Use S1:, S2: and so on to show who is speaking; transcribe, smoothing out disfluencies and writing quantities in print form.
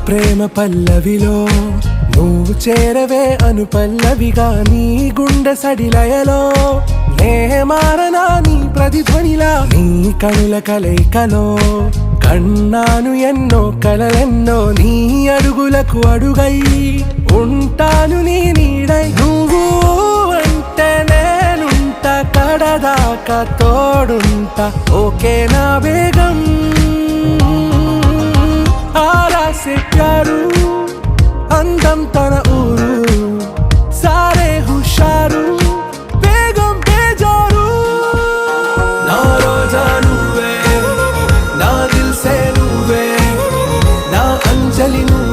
S1: ప్రేమ పల్లవిలో నువ్వు చేరవే అను పల్లవిగా నీ గుండె సడిలయలో నే మారనా నీ ప్రతిధ్వనిలా నీ కనుల కలయికలో కన్నాను ఎన్నో కలలెన్నో నీ అడుగులకు అడుగై ఉంటాను నీ నీడై నువ్వు అంటే నేనుంట కడదాకా తోడుంటా ఓకే నా బేగం आरा से प्यारू अंदम तन ऊरू सारे हुशारू बेगम बेजारू ना रोजा नुवे ना दिल से नुवे ना अंजलि नुवे